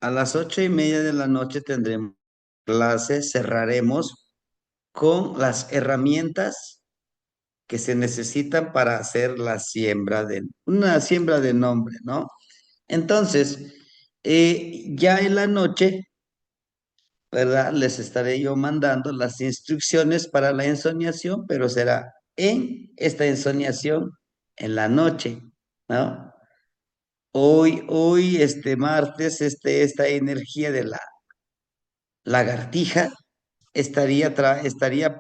A las 8:30 de la noche tendremos clase, cerraremos con las herramientas que se necesitan para hacer una siembra de nombre, ¿no? Entonces, ya en la noche, ¿verdad? Les estaré yo mandando las instrucciones para la ensoñación, pero será en esta ensoñación en la noche, ¿no? Hoy, este martes, esta energía de la lagartija estaría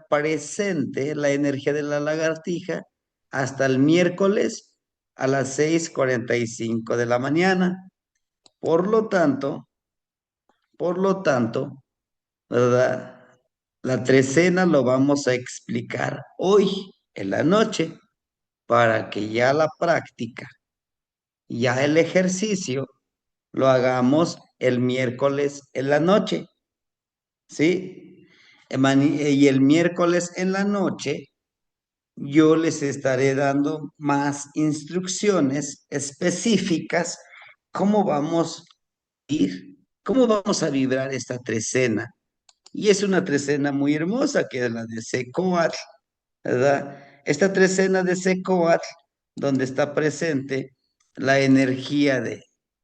presente, la energía de la lagartija, hasta el miércoles a las 6:45 de la mañana. Por lo tanto, por lo tanto, ¿verdad? La trecena lo vamos a explicar hoy en la noche para que ya la práctica, ya el ejercicio lo hagamos el miércoles en la noche, ¿sí? Y el miércoles en la noche yo les estaré dando más instrucciones específicas, cómo vamos a ir, cómo vamos a vibrar esta trecena. Y es una trecena muy hermosa que es la de Secoatl, ¿verdad? Esta trecena de Secoatl, donde está presente la energía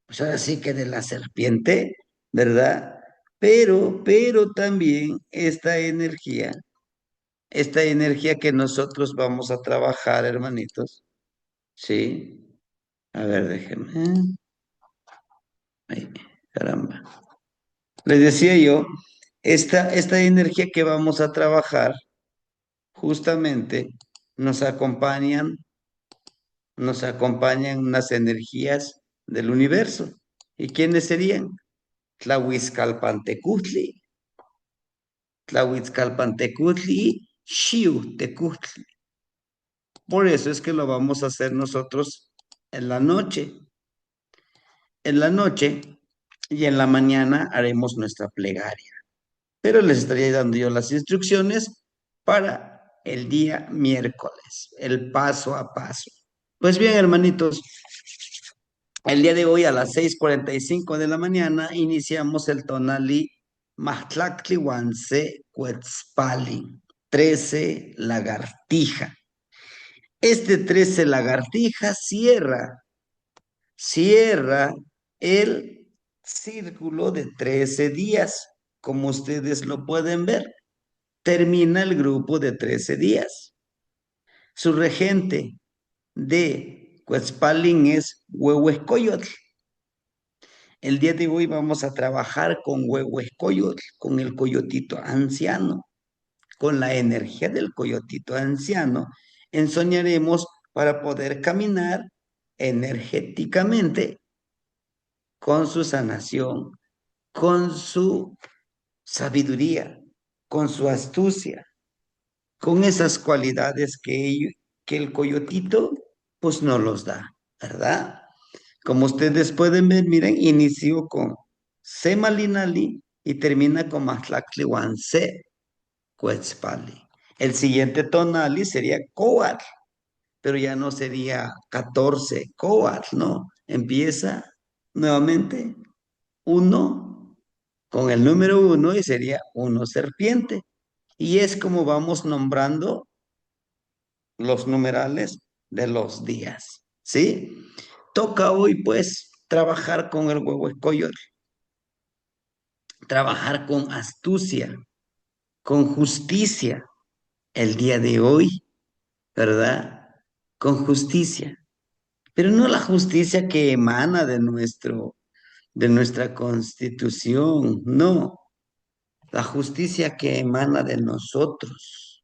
pues ahora sí que de la serpiente, ¿verdad? Pero también esta energía que nosotros vamos a trabajar, hermanitos, ¿sí? A ver, déjenme. Ay, caramba. Les decía yo, esta energía que vamos a trabajar, justamente nos acompañan unas energías del universo. ¿Y quiénes serían? Tlahuizcalpantecutli, Tlahuizcalpantecutli y Xiuhtecutli. Por eso es que lo vamos a hacer nosotros en la noche. En la noche y en la mañana haremos nuestra plegaria. Pero les estaría dando yo las instrucciones para el día miércoles, el paso a paso. Pues bien, hermanitos, el día de hoy a las 6:45 de la mañana iniciamos el tonali Mahtlactlihuanse Cuetzpali, 13 lagartija. Este 13 lagartija cierra el círculo de 13 días, como ustedes lo pueden ver. Termina el grupo de 13 días. Su regente de Cuetzpalín es Huehuescoyotl. El día de hoy vamos a trabajar con Huehuescoyotl, con el coyotito anciano, con la energía del coyotito anciano. Ensoñaremos para poder caminar energéticamente con su sanación, con su sabiduría, con su astucia, con esas cualidades que el coyotito pues no los da, ¿verdad? Como ustedes pueden ver, miren, inició con Semalinali y termina con Matlactlihuanse, Cuetzpali. El siguiente tonali sería Coatl, pero ya no sería 14 Coatl, ¿no? Empieza nuevamente uno con el número uno y sería uno serpiente. Y es como vamos nombrando los numerales de los días, ¿sí? Toca hoy, pues, trabajar con el huevo escoyote, trabajar con astucia, con justicia el día de hoy, ¿verdad? Con justicia, pero no la justicia que emana de nuestra constitución, no, la justicia que emana de nosotros,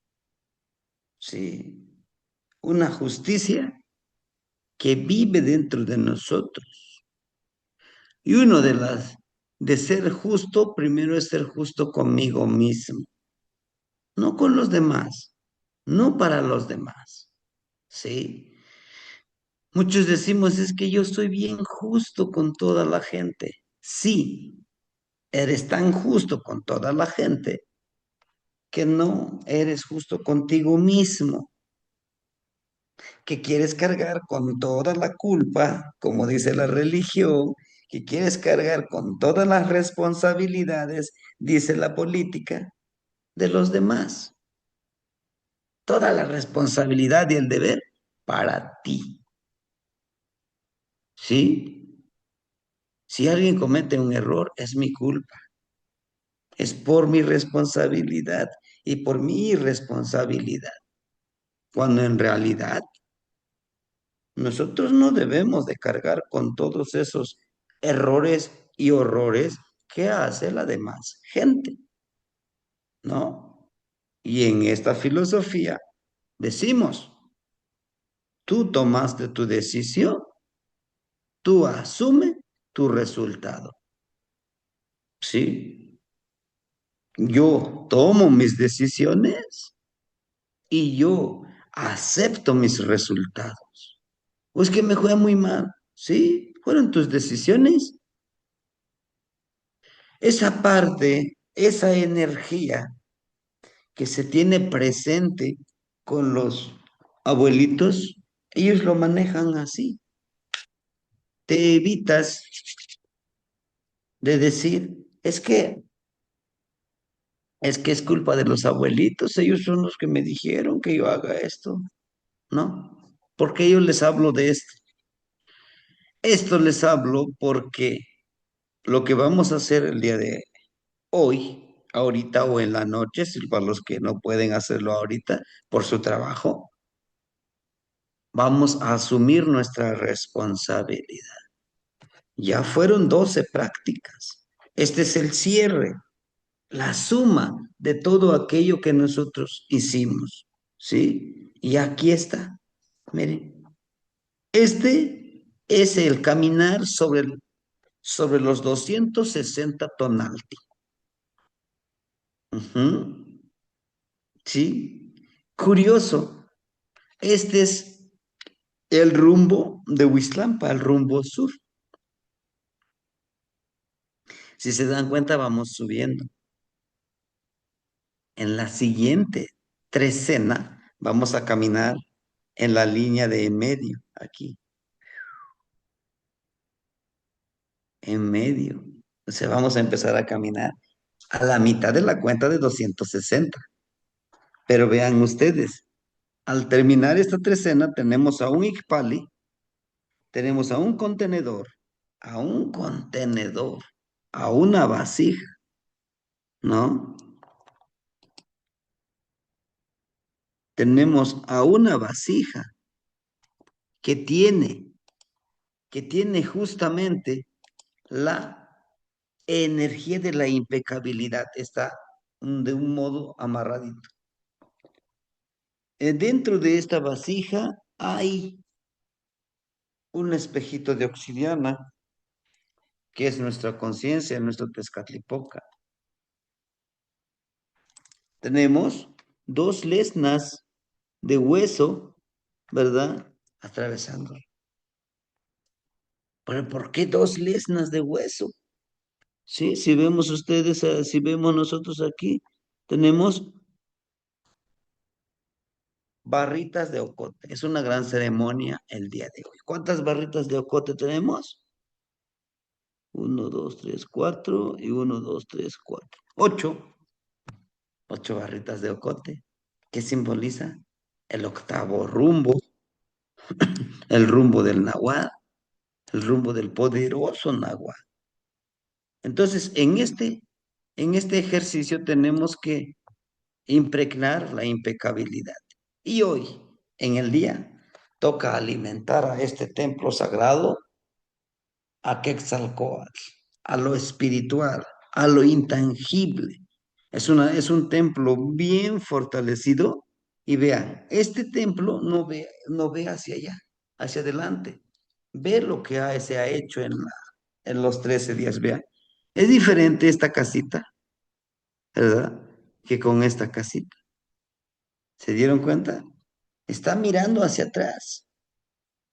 ¿sí? Una justicia que vive dentro de nosotros. Y uno de ser justo, primero es ser justo conmigo mismo, no con los demás, no para los demás, ¿sí? Muchos decimos, es que yo soy bien justo con toda la gente. Sí, eres tan justo con toda la gente que no eres justo contigo mismo, que quieres cargar con toda la culpa, como dice la religión, que quieres cargar con todas las responsabilidades, dice la política, de los demás. Toda la responsabilidad y el deber para ti. ¿Sí? Si alguien comete un error, es mi culpa. Es por mi responsabilidad y por mi irresponsabilidad. Cuando en realidad nosotros no debemos de cargar con todos esos errores y horrores que hace la demás gente, ¿no? Y en esta filosofía decimos, tú tomaste tu decisión, tú asume tu resultado, ¿sí? Yo tomo mis decisiones y yo acepto mis resultados. O es que me fue muy mal, ¿sí? Fueron tus decisiones. Esa parte, esa energía que se tiene presente con los abuelitos, ellos lo manejan así. Te evitas de decir, es que es culpa de los abuelitos, ellos son los que me dijeron que yo haga esto, ¿no? Porque yo les hablo de esto. Esto les hablo porque lo que vamos a hacer el día de hoy, ahorita o en la noche, si para los que no pueden hacerlo ahorita por su trabajo, vamos a asumir nuestra responsabilidad. Ya fueron 12 prácticas. Este es el cierre, la suma de todo aquello que nosotros hicimos, ¿sí? Y aquí está, miren, este es el caminar sobre los 260 tonalti. Ujú. ¿Sí? Curioso, este es el rumbo de Huizlampa, el rumbo sur. Si se dan cuenta, vamos subiendo. En la siguiente trecena vamos a caminar en la línea de en medio, aquí, en medio. O sea, vamos a empezar a caminar a la mitad de la cuenta de 260. Pero vean ustedes, al terminar esta trecena tenemos a un Icpali, tenemos a un contenedor, a una vasija, ¿no? Tenemos a una vasija que tiene, que tiene justamente la energía de la impecabilidad, está de un modo amarradito. Dentro de esta vasija hay un espejito de obsidiana, que es nuestra conciencia, nuestro Tezcatlipoca. Tenemos dos lesnas de hueso, ¿verdad? Atravesando. ¿Pero por qué dos lesnas de hueso? Sí, si vemos ustedes, si vemos nosotros aquí, tenemos barritas de ocote. Es una gran ceremonia el día de hoy. ¿Cuántas barritas de ocote tenemos? Uno, dos, tres, cuatro y uno, dos, tres, cuatro. Ocho. Ocho barritas de ocote. ¿Qué simboliza? El octavo rumbo, el rumbo del nahuatl, el rumbo del poderoso nahuatl. Entonces, en este ejercicio tenemos que impregnar la impecabilidad. Y hoy, en el día, toca alimentar a este templo sagrado, a Quetzalcóatl, a lo espiritual, a lo intangible. Es un templo bien fortalecido y vean, este templo no ve hacia allá, hacia adelante. Ve lo que se ha hecho en los 13 días, vean. Es diferente esta casita, ¿verdad? Que con esta casita. ¿Se dieron cuenta? Está mirando hacia atrás,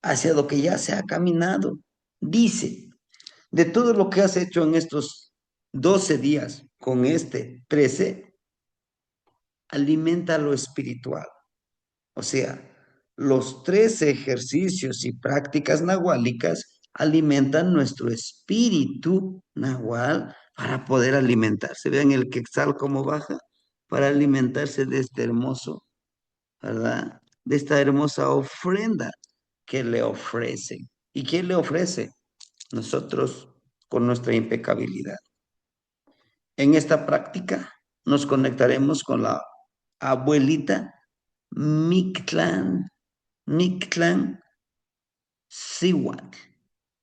hacia lo que ya se ha caminado. Dice, de todo lo que has hecho en estos 12 días con este 13, alimenta lo espiritual. O sea, los 13 ejercicios y prácticas nahuálicas alimentan nuestro espíritu nahual para poder alimentarse. Vean el quetzal cómo baja para alimentarse de este hermoso, ¿verdad? De esta hermosa ofrenda que le ofrecen. ¿Y quién le ofrece? Nosotros con nuestra impecabilidad. En esta práctica nos conectaremos con la abuelita Mictlán Cihuatl,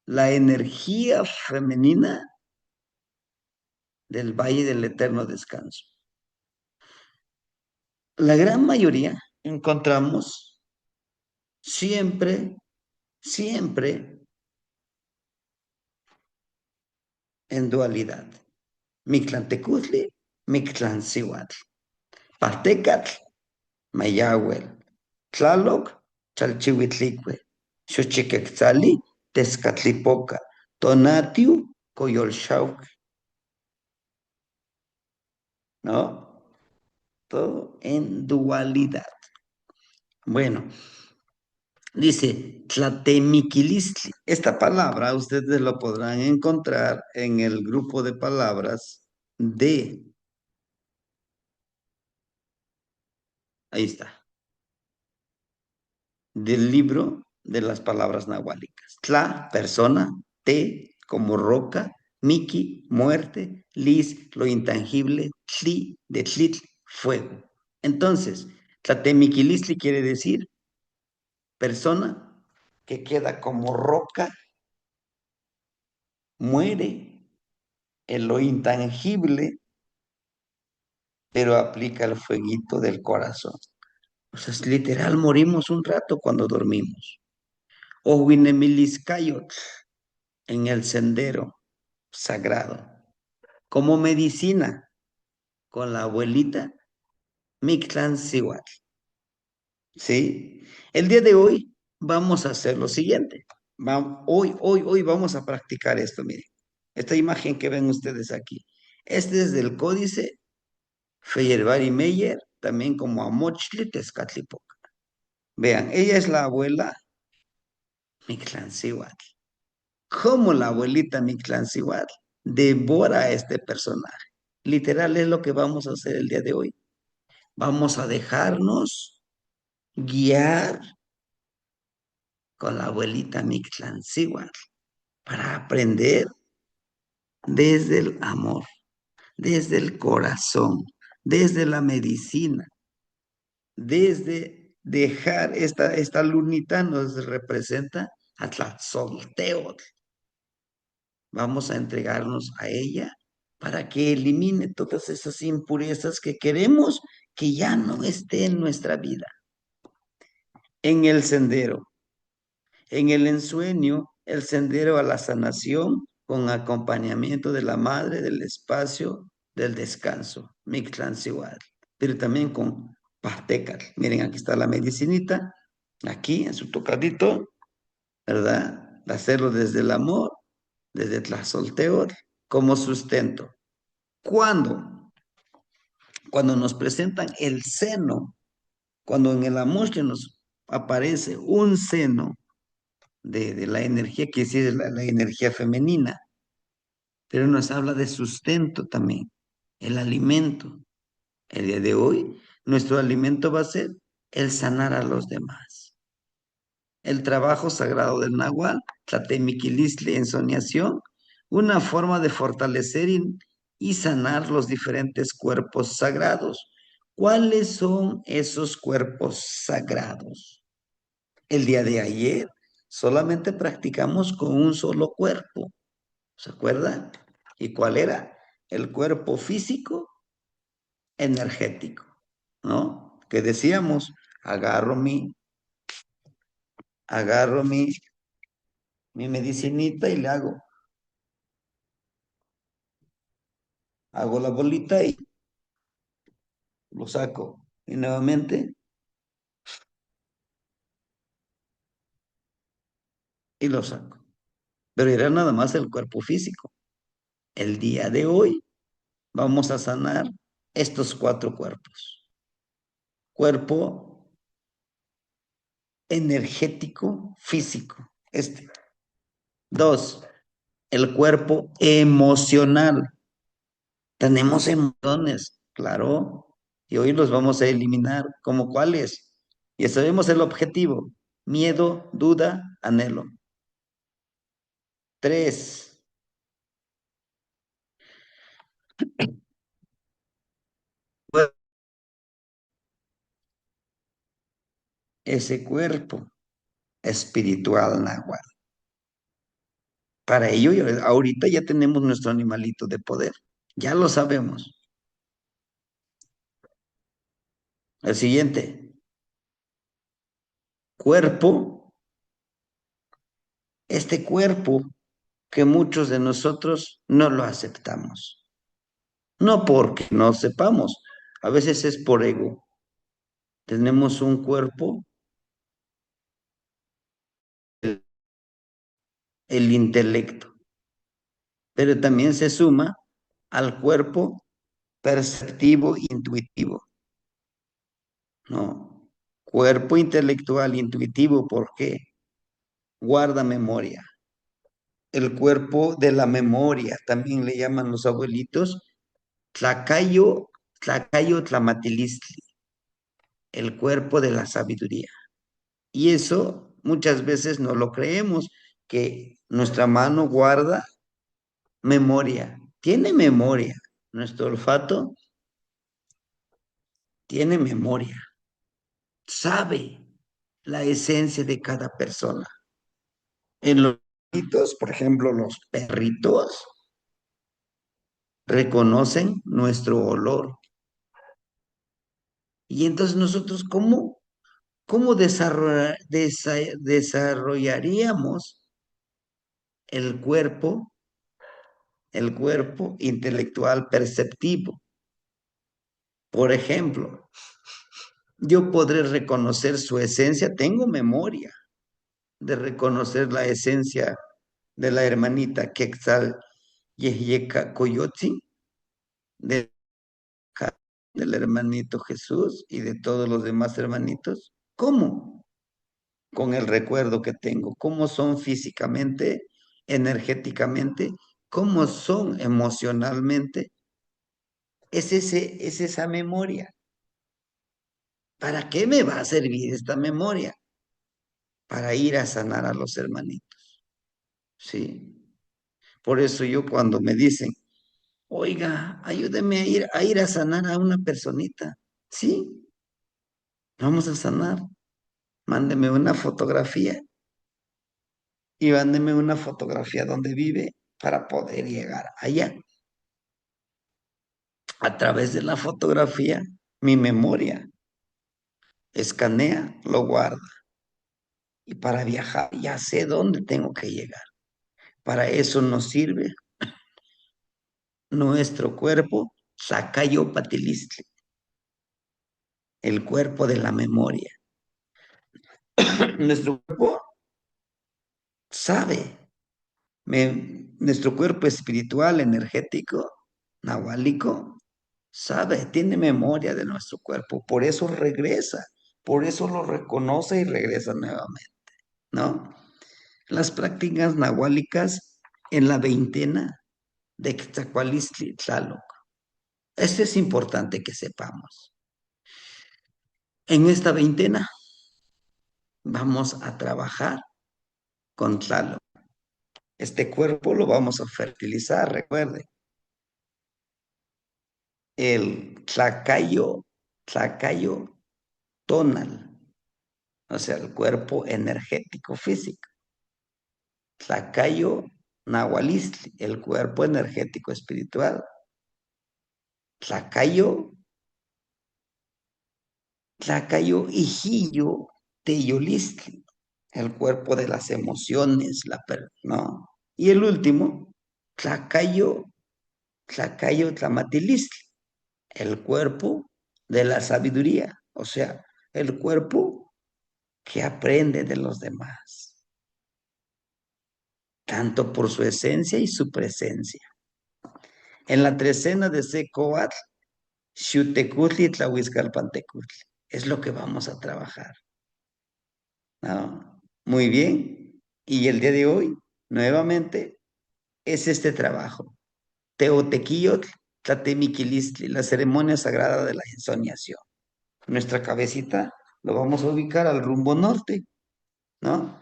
la energía femenina del Valle del Eterno Descanso. La gran mayoría encontramos siempre, siempre en dualidad. Mictlantecutli, Mictlancihuatl, Paltecatl, Mayahuel, Tlaloc, Chalchihuitlicue, Xochiquetzali, Tezcatlipoca, Tonatiu, Coyolxauhua, ¿no? Todo en dualidad. Bueno, dice Tlatemiquilistli. Esta palabra ustedes lo podrán encontrar en el grupo de palabras de, ahí está, del libro de las palabras nahuálicas. Tla, persona, te, como roca, miki, muerte, lis, lo intangible, tli, de tlitl, fuego. Entonces, tlatemiquilistli quiere decir persona que queda como roca, muere en lo intangible, pero aplica el fueguito del corazón. O sea, es literal, morimos un rato cuando dormimos. O Huinemiliscayot, en el sendero sagrado, como medicina con la abuelita Mictlán Cihuatl. ¿Sí? El día de hoy vamos a hacer lo siguiente. Hoy vamos a practicar esto, miren. Esta imagen que ven ustedes aquí. Este es del códice Feyerabadi Meyer, también como Amochli Tezcatlipoca. Vean, ella es la abuela Mictlancihuatl. ¿Cómo la abuelita Mictlancihuatl devora a este personaje? Literal es lo que vamos a hacer el día de hoy. Vamos a dejarnos guiar con la abuelita Mictlancihuatl para aprender desde el amor, desde el corazón, desde la medicina, desde dejar esta lunita nos representa a Tlatzolteotl. Vamos a entregarnos a ella para que elimine todas esas impurezas que queremos que ya no esté en nuestra vida. En el sendero, en el ensueño, el sendero a la sanación con acompañamiento de la madre del espacio del descanso, Mictlancihuatl, pero también con Pahtecatl. Miren, aquí está la medicinita, aquí en su tocadito, ¿verdad? Hacerlo desde el amor, desde Tlazolteotl, como sustento. ¿Cuándo? Cuando nos presentan el seno, cuando en el amor que nos aparece un seno de la energía, que sí es la energía femenina, pero nos habla de sustento también, el alimento. El día de hoy, nuestro alimento va a ser el sanar a los demás. El trabajo sagrado del Nahual, Tlatemiquilistle, ensoñación, una forma de fortalecer y sanar los diferentes cuerpos sagrados. ¿Cuáles son esos cuerpos sagrados? El día de ayer solamente practicamos con un solo cuerpo, ¿se acuerdan? ¿Y cuál era? El cuerpo físico energético, ¿no? Que decíamos, agarro mi, agarro mi medicinita y le hago la bolita y lo saco. Y nuevamente, y lo saco. Pero era nada más el cuerpo físico. El día de hoy vamos a sanar estos cuatro cuerpos. Cuerpo energético, físico. Este. Dos, el cuerpo emocional. Tenemos emociones, claro, y hoy los vamos a eliminar. ¿Como cuáles? Ya sabemos el objetivo. Miedo, duda, anhelo. Tres, ese cuerpo espiritual náhuatl. Para ello, ahorita ya tenemos nuestro animalito de poder. Ya lo sabemos. El siguiente, cuerpo, este cuerpo que muchos de nosotros no lo aceptamos. No porque no sepamos, a veces es por ego. Tenemos un cuerpo, el intelecto, pero también se suma al cuerpo perceptivo, intuitivo, ¿no? Cuerpo intelectual, intuitivo, ¿por qué? Guarda memoria. El cuerpo de la memoria, también le llaman los abuelitos, tlacayo, tlacayo tlamatilistli, el cuerpo de la sabiduría. Y eso muchas veces no lo creemos, que nuestra mano guarda memoria, tiene memoria. Nuestro olfato tiene memoria, sabe la esencia de cada persona. En los perritos, por ejemplo, los perritos reconocen nuestro olor. Y entonces nosotros, ¿cómo desarrollaríamos el el cuerpo intelectual perceptivo? Por ejemplo, yo podré reconocer su esencia, tengo memoria de reconocer la esencia de la hermanita Quetzal Yehyeka Coyotzin, de, del hermanito Jesús y de todos los demás hermanitos. ¿Cómo? Con el recuerdo que tengo, cómo son físicamente, energéticamente, cómo son emocionalmente. Es esa memoria. ¿Para qué me va a servir esta memoria? Para ir a sanar a los hermanitos, ¿sí? Por eso yo cuando me dicen, oiga, ayúdeme a ir a sanar a una personita, ¿sí? Vamos a sanar. Mándeme una fotografía y mándeme una fotografía donde vive para poder llegar allá. A través de la fotografía, mi memoria escanea, lo guarda. Y para viajar ya sé dónde tengo que llegar. Para eso nos sirve nuestro cuerpo, Sacayo Patilistli, el cuerpo de la memoria. Nuestro cuerpo sabe, nuestro cuerpo espiritual, energético, nahuálico, sabe, tiene memoria de nuestro cuerpo, por eso regresa, por eso lo reconoce y regresa nuevamente, ¿no? Las prácticas nahuálicas en la veintena de Quetzalcoatlistli, Tlaloc. Esto es importante que sepamos. En esta veintena vamos a trabajar con Tlaloc. Este cuerpo lo vamos a fertilizar, recuerde. El tlacayo tonal, o sea, el cuerpo energético físico. Tlacayo nahualistli, el cuerpo energético espiritual. Tlacayo, tlacayo hijillo teyolistli, el cuerpo de las emociones, ¿no? Y el último, tlacayo, tlacayo tlamatilistli, el cuerpo de la sabiduría, o sea, el cuerpo que aprende de los demás, tanto por su esencia y su presencia. En la trecena de Secoatl, Xutecutli y Tlahuizcalpantecutli, es lo que vamos a trabajar, ¿no? Muy bien. Y el día de hoy Nuevamente, es este trabajo. Teotequillotl, Tlatemiquilistli, la ceremonia sagrada de la ensoñación. Nuestra cabecita lo vamos a ubicar al rumbo norte, ¿no?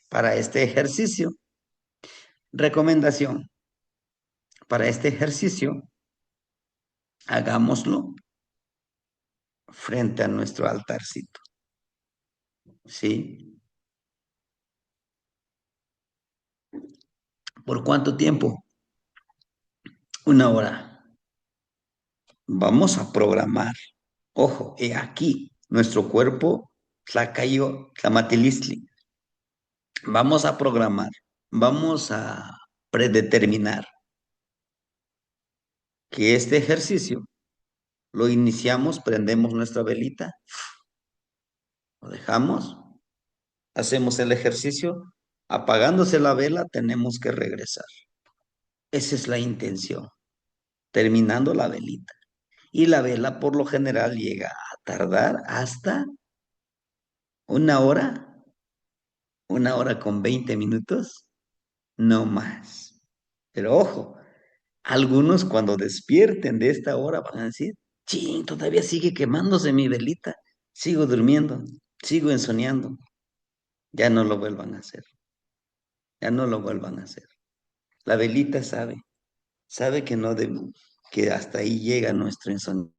Para este ejercicio. Recomendación. Para este ejercicio, hagámoslo frente a nuestro altarcito, ¿sí? ¿Por cuánto tiempo? 1 hora. Vamos a programar. Ojo, he aquí, nuestro cuerpo, tlacayo, tlamatilistli. Vamos a programar, vamos a predeterminar que este ejercicio lo iniciamos, prendemos nuestra velita, lo dejamos, hacemos el ejercicio, apagándose la vela tenemos que regresar. Esa es la intención, terminando la velita. Y la vela por lo general llega a tardar hasta 1 hora, 1 hora con 20 minutos, no más. Pero ojo, algunos cuando despierten de esta hora van a decir, ching, todavía sigue quemándose mi velita, sigo durmiendo, sigo ensoñando. Ya no lo vuelvan a hacer, ya no lo vuelvan a hacer. La velita sabe que no debe, que hasta ahí llega nuestro insomnio.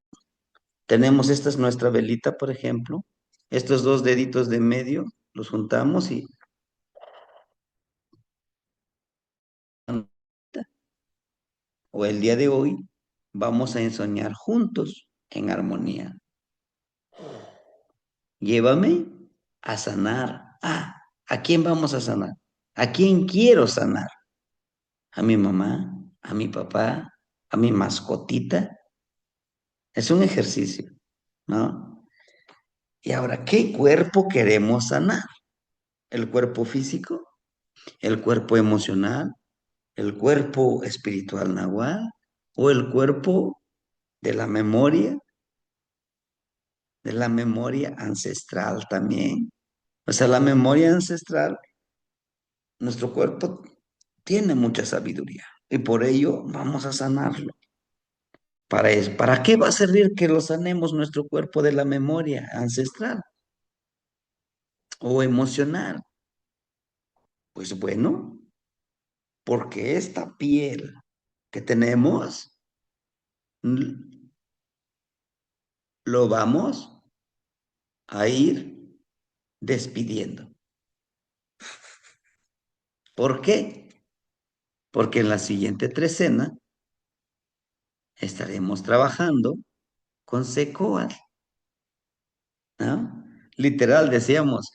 Tenemos, esta es nuestra velita, por ejemplo, estos dos deditos de medio, los juntamos y o el día de hoy vamos a ensoñar juntos en armonía. Llévame a sanar. Ah, ¿a quién vamos a sanar? ¿A quién quiero sanar? ¿A mi mamá? ¿A mi papá? ¿A mi mascotita? Es un ejercicio, ¿no? Y ahora, ¿qué cuerpo queremos sanar? ¿El cuerpo físico? ¿El cuerpo emocional? ¿El cuerpo espiritual nahual? ¿O el cuerpo de la memoria? De la memoria ancestral también. O sea, la memoria ancestral, nuestro cuerpo tiene mucha sabiduría y por ello vamos a sanarlo. ¿Para qué va a servir que lo sanemos nuestro cuerpo de la memoria ancestral o emocional? Pues bueno, porque esta piel que tenemos lo vamos a ir despidiendo. ¿Por qué? Porque en la siguiente trecena estaremos trabajando con Secoal, ¿no? Literal, decíamos,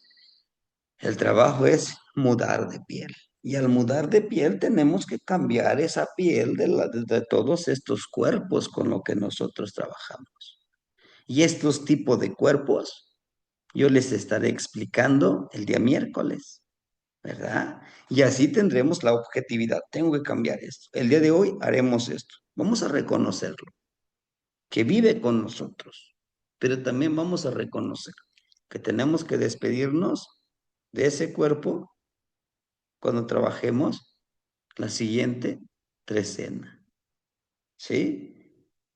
el trabajo es mudar de piel. Y al mudar de piel tenemos que cambiar esa piel de todos estos cuerpos con los que nosotros trabajamos. Y estos tipos de cuerpos yo les estaré explicando el día miércoles, ¿verdad? Y así tendremos la objetividad. Tengo que cambiar esto. El día de hoy haremos esto. Vamos a reconocerlo, que vive con nosotros. Pero también vamos a reconocer que tenemos que despedirnos de ese cuerpo cuando trabajemos la siguiente trecena. ¿Sí?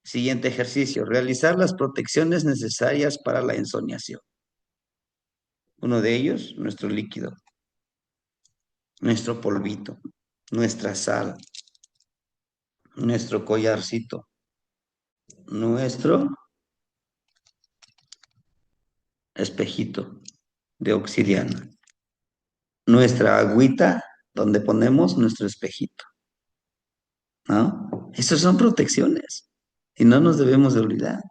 Siguiente ejercicio, realizar las protecciones necesarias para la ensoñación. Uno de ellos, nuestro líquido, nuestro polvito, nuestra sal, nuestro collarcito, nuestro espejito de obsidiana, nuestra agüita donde ponemos nuestro espejito, ¿no? Estas son protecciones y no nos debemos de olvidar.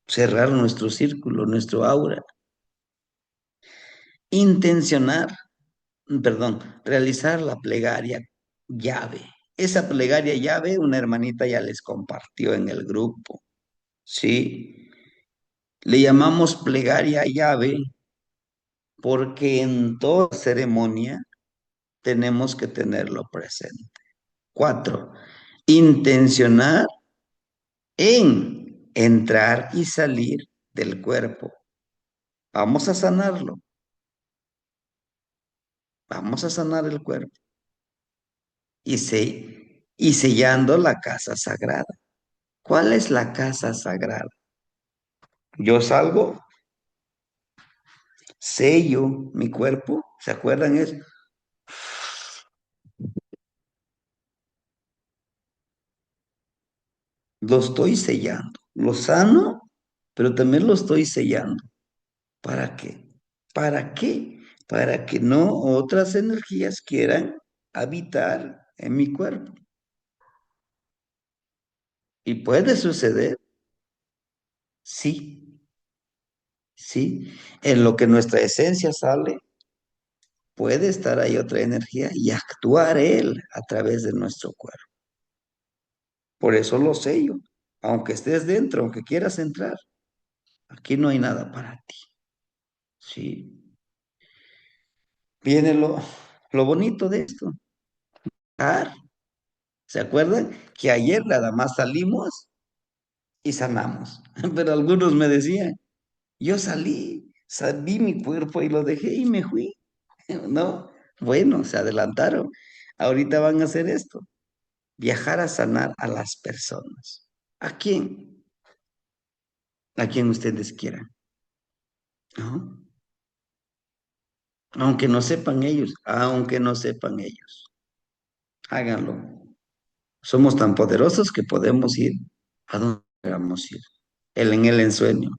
Cerrar nuestro círculo, nuestro aura. Intencionar, perdón, realizar la plegaria llave. Esa plegaria llave, una hermanita ya les compartió en el grupo, ¿sí? Le llamamos plegaria llave porque en toda ceremonia tenemos que tenerlo presente. 4, intencionar en entrar y salir del cuerpo. Vamos a sanarlo. Vamos a sanar el cuerpo y sellando la casa sagrada. ¿Cuál es la casa sagrada? Yo salgo, sello mi cuerpo, ¿se acuerdan eso? Lo estoy sellando, lo sano, pero también lo estoy sellando. ¿Para qué? ¿Para qué? Para que no otras energías quieran habitar en mi cuerpo. ¿Y puede suceder? Sí, sí. En lo que nuestra esencia sale, puede estar ahí otra energía y actuar él a través de nuestro cuerpo. Por eso lo sello. Aunque estés dentro, aunque quieras entrar, aquí no hay nada para ti. Sí. Viene lo bonito de esto. Ah, ¿se acuerdan? Que ayer nada más salimos y sanamos. Pero algunos me decían, yo salí mi cuerpo y lo dejé y me fui. No, bueno, se adelantaron. Ahorita van a hacer esto, viajar a sanar a las personas. ¿A quién? A quien ustedes quieran, ¿no? Aunque no sepan ellos, aunque no sepan ellos, háganlo. Somos tan poderosos que podemos ir a donde queramos ir. En el ensueño.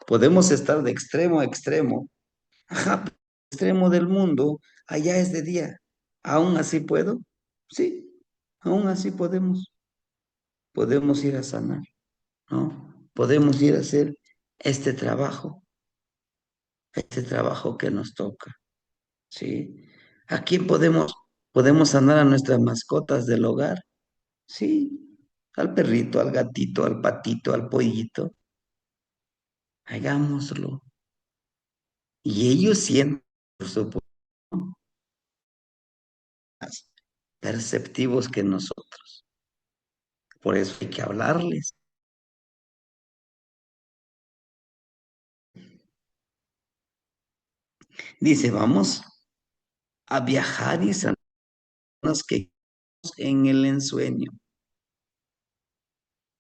Podemos estar de extremo a extremo. Ajá, extremo del mundo, allá es de día. ¿Aún así puedo? Sí, aún así podemos ir a sanar, ¿no? Podemos ir a hacer este trabajo que nos toca, ¿sí? ¿A quién podemos sanar a nuestras mascotas del hogar? Sí, al perrito, al gatito, al patito, al pollito. Hagámoslo. Y ellos sienten, por supuesto, más perceptivos que nosotros. Por eso hay que hablarles. Dice, vamos a viajar y sanar que en el ensueño.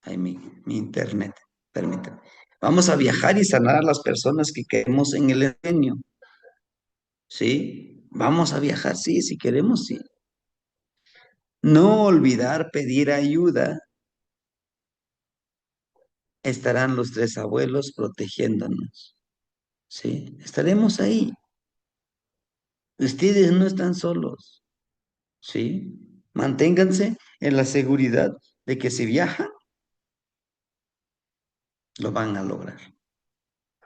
Ay, mi internet, permítame. Vamos a viajar y sanar a las personas que queremos en el ensueño. ¿Sí? Vamos a viajar, sí, si queremos, sí. No olvidar pedir ayuda. Estarán los tres abuelos protegiéndonos. ¿Sí? Estaremos ahí. Ustedes no están solos. ¿Sí? Manténganse en la seguridad de que si viajan, lo van a lograr.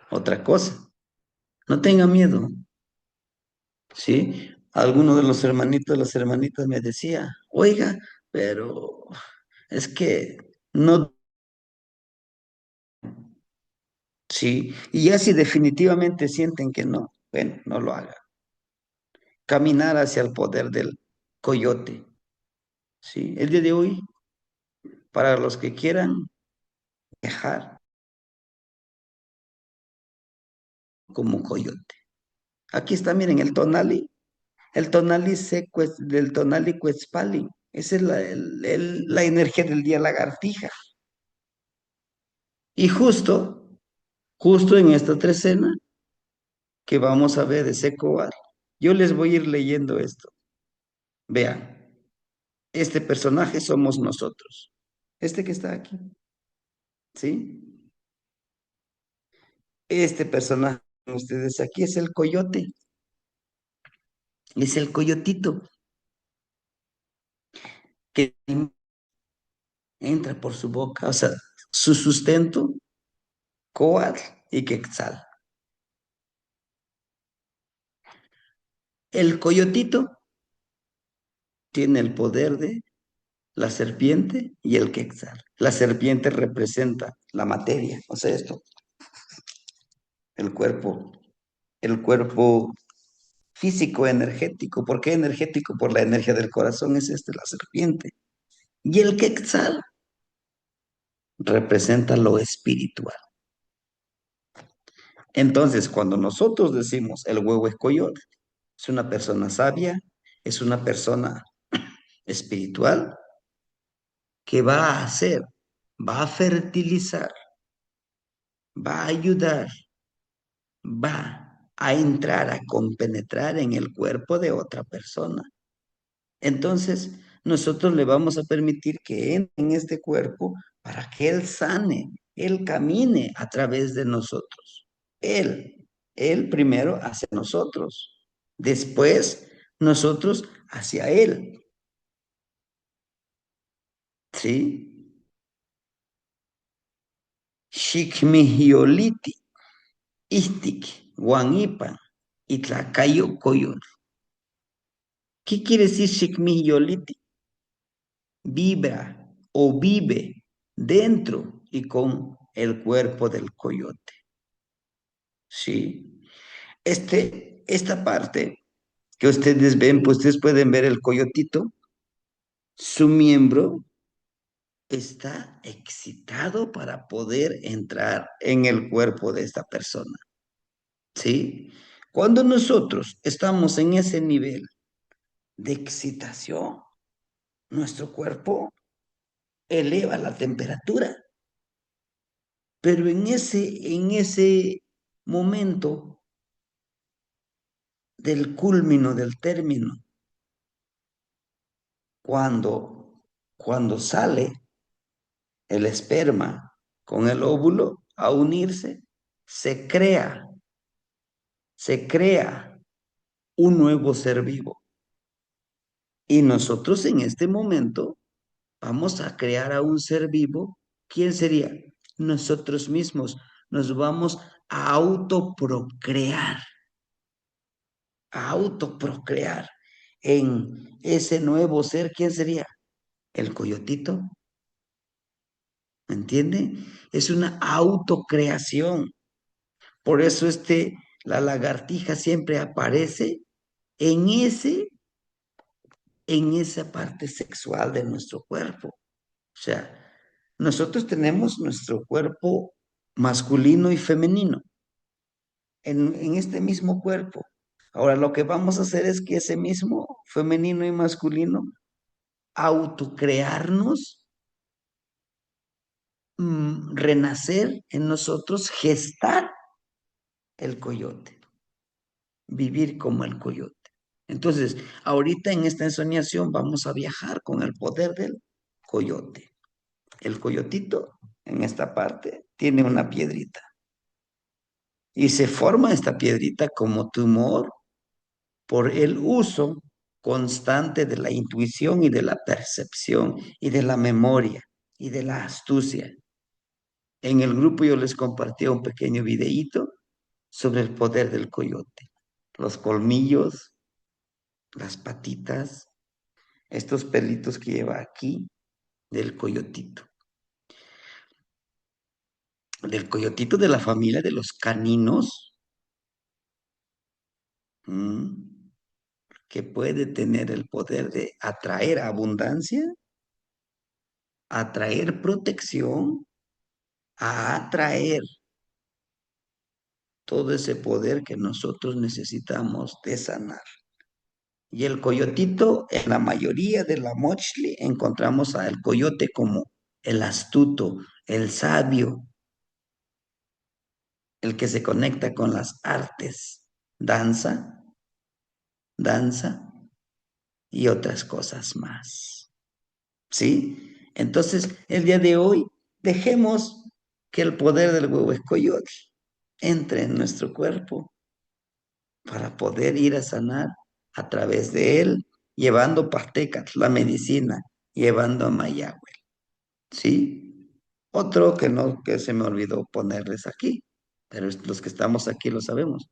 Otra cosa, no tengan miedo. ¿Sí? Alguno de los hermanitos, las hermanitas me decía, oiga, pero es que no, sí, y ya si definitivamente sienten que no, bueno, no lo hagan. Caminar hacia el poder del coyote, ¿sí? El día de hoy, para los que quieran viajar como coyote. Aquí está, miren, el tonali seco es del tonali cuetzpali. Esa es la energía del día lagartija. Y justo en esta trecena que vamos a ver de Secobar, yo les voy a ir leyendo esto. Vean, este personaje somos nosotros. Este que está aquí, ¿sí? Este personaje, ustedes aquí, es el coyote, es el coyotito que entra por su boca, o sea, su sustento, coatl y quetzal. El coyotito tiene el poder de la serpiente y el quetzal. La serpiente representa la materia, o sea, esto, el cuerpo, el cuerpo físico energético. ¿Por qué energético? Por la energía del corazón es este, la serpiente. Y el quetzal representa lo espiritual. Entonces, cuando nosotros decimos el huevo es coyote, Es una persona sabia, es una persona espiritual que va a hacer, va a fertilizar, va a ayudar, va a entrar, a compenetrar en el cuerpo de otra persona. Entonces, nosotros le vamos a permitir que entre en este cuerpo para que Él sane, Él camine a través de nosotros. Él primero hacia nosotros, después nosotros hacia Él, ¿sí? Xicmihioliti, istic, guanipan, itlacayo coyol. ¿Qué quiere decir Xicmihioliti? Vibra o vive dentro y con el cuerpo del coyote. ¿Sí? Esta parte que ustedes ven, pues ustedes pueden ver el coyotito, su miembro está excitado para poder entrar en el cuerpo de esta persona. ¿Sí? Cuando nosotros estamos en ese nivel de excitación, nuestro cuerpo eleva la temperatura, pero en ese momento del culmino, del término, cuando sale el esperma con el óvulo a unirse, se crea, se crea un nuevo ser vivo. Y nosotros en este momento vamos a crear a un ser vivo. ¿Quién sería? Nosotros mismos. Nos vamos a autoprocrear en ese nuevo ser. ¿Quién sería? El coyotito. ¿Me entiende? Es una autocreación. Por eso la lagartija siempre aparece en en esa parte sexual de nuestro cuerpo. O sea, nosotros tenemos nuestro cuerpo masculino y femenino en este mismo cuerpo. Ahora lo que vamos a hacer es que ese mismo femenino y masculino autocrearnos, renacer en nosotros, gestar el coyote, vivir como el coyote. Entonces, ahorita en esta ensoñación vamos a viajar con el poder del coyote. El coyotito en esta parte tiene una piedrita y se forma esta piedrita como tumor por el uso constante de la intuición y de la percepción y de la memoria y de la astucia. En el grupo yo les compartí un pequeño videíto sobre el poder del coyote. Los colmillos, las patitas, estos pelitos que lleva aquí del coyotito. Del coyotito de la familia de los caninos, que puede tener el poder de atraer abundancia, atraer protección, a atraer todo ese poder que nosotros necesitamos de sanar. Y el coyotito, en la mayoría de la mochli, encontramos al coyote como el astuto, el sabio, el que se conecta con las artes, danza, danza y otras cosas más. ¿Sí? Entonces, el día de hoy, dejemos que el poder del huevo escoyote entre en nuestro cuerpo para poder ir a sanar a través de él, llevando pastecas, la medicina, llevando a Mayagüe. ¿Sí? Otro que no, que se me olvidó ponerles aquí, pero los que estamos aquí lo sabemos.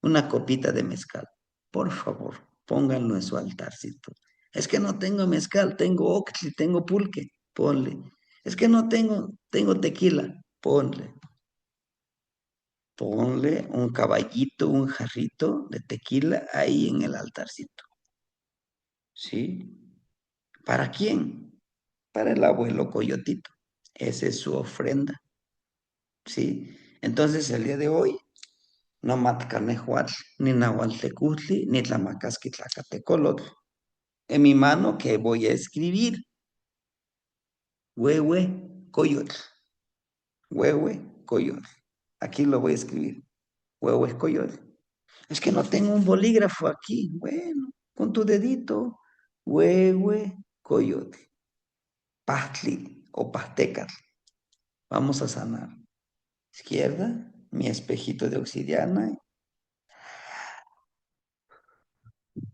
Una copita de mezcal. Por favor, pónganlo en su altarcito. Es que no tengo mezcal, tengo oxi, tengo pulque, ponle. Es que no tengo tequila, ponle. Ponle un caballito, un jarrito de tequila ahí en el altarcito. ¿Sí? ¿Para quién? Para el abuelo Coyotito. Esa es su ofrenda. ¿Sí? Entonces, el día de hoy no matcanejuatl, ni nahualtecutli, ni tlamacasquitlacatecolotl. En mi mano, ¿qué voy a escribir? Huehue, coyotl. Huehue, coyotl. Aquí lo voy a escribir. Huehue, coyotl. Es que no tengo un bolígrafo aquí. Bueno, con tu dedito. Huehue, coyotl. Pastli o pastecatl. Vamos a sanar. Izquierda, mi espejito de obsidiana.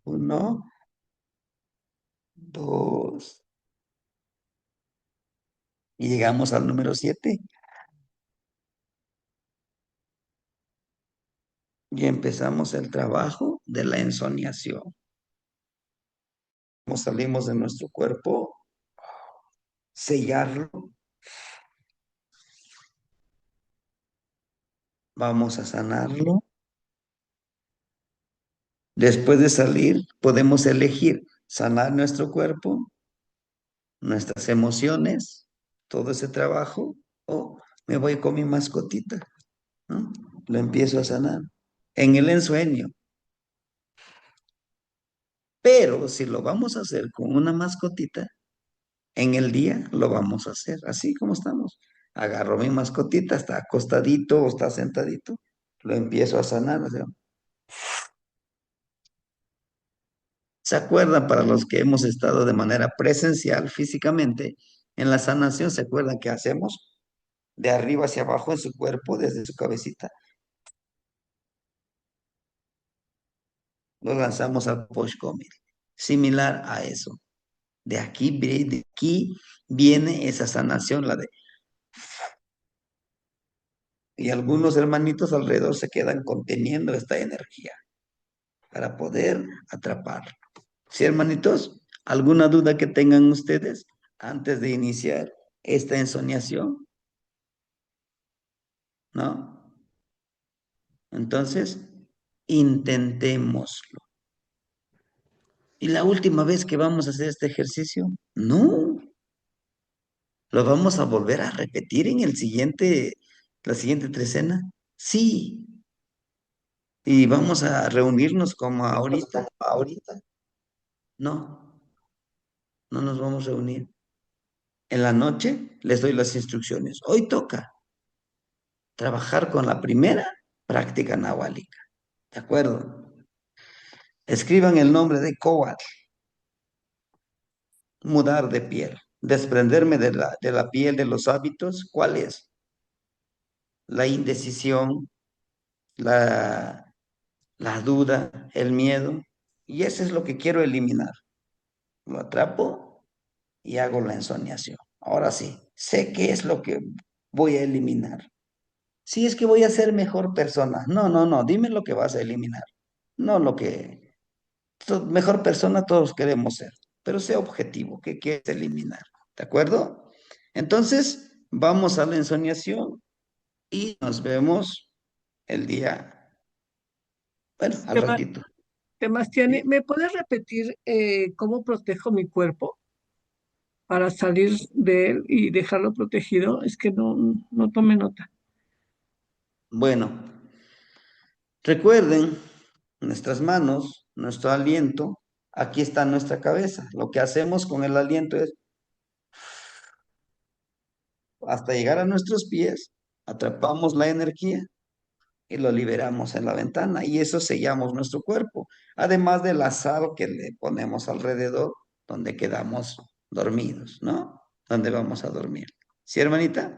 Uno, dos. Y llegamos al número 7. Y empezamos el trabajo de la ensoñación. Como salimos de nuestro cuerpo, sellarlo. Vamos a sanarlo. Después de salir, podemos elegir sanar nuestro cuerpo, nuestras emociones, todo ese trabajo, o me voy con mi mascotita, ¿no? Lo empiezo a sanar en el ensueño. Pero si lo vamos a hacer con una mascotita, en el día lo vamos a hacer así como estamos. Agarro mi mascotita, está acostadito o está sentadito, lo empiezo a sanar. O sea, ¿se acuerdan para los que hemos estado de manera presencial físicamente en la sanación? ¿Se acuerdan que hacemos de arriba hacia abajo en su cuerpo, desde su cabecita? Lo lanzamos al Poshkomil. Similar a eso. De aquí viene esa sanación, la de... Y algunos hermanitos alrededor se quedan conteniendo esta energía para poder atraparlo. ¿Sí, hermanitos? ¿Alguna duda que tengan ustedes antes de iniciar esta ensoñación? ¿No? Entonces, intentémoslo. ¿Y la última vez que vamos a hacer este ejercicio? No, lo vamos a volver a repetir en la siguiente trecena. Sí, y vamos a reunirnos como ahorita. Ahorita. No, no nos vamos a reunir. En la noche les doy las instrucciones. Hoy toca trabajar con la primera práctica nahuálica. ¿De acuerdo? Escriban el nombre de Coatl, mudar de piel, desprenderme de la piel de los hábitos. ¿Cuál es? La indecisión, la, la duda, el miedo. Y eso es lo que quiero eliminar. Lo atrapo y hago la ensoñación. Ahora sí, sé qué es lo que voy a eliminar. Si es que voy a ser mejor persona. No, no, no, dime lo que vas a eliminar. No lo que... Mejor persona todos queremos ser, pero sea objetivo, ¿qué quieres eliminar? ¿De acuerdo? Entonces, vamos a la ensoñación y nos vemos el día, bueno, al Seba- ratito. Sebastián, ¿Sí? ¿me puedes repetir cómo protejo mi cuerpo para salir de él y dejarlo protegido? Es que no tomé nota. Bueno, recuerden nuestras manos, nuestro aliento, aquí está nuestra cabeza. Lo que hacemos con el aliento es hasta llegar a nuestros pies, atrapamos la energía y lo liberamos en la ventana y eso sellamos nuestro cuerpo, además de la sal que le ponemos alrededor donde quedamos dormidos, ¿no? Donde vamos a dormir. ¿Sí, hermanita?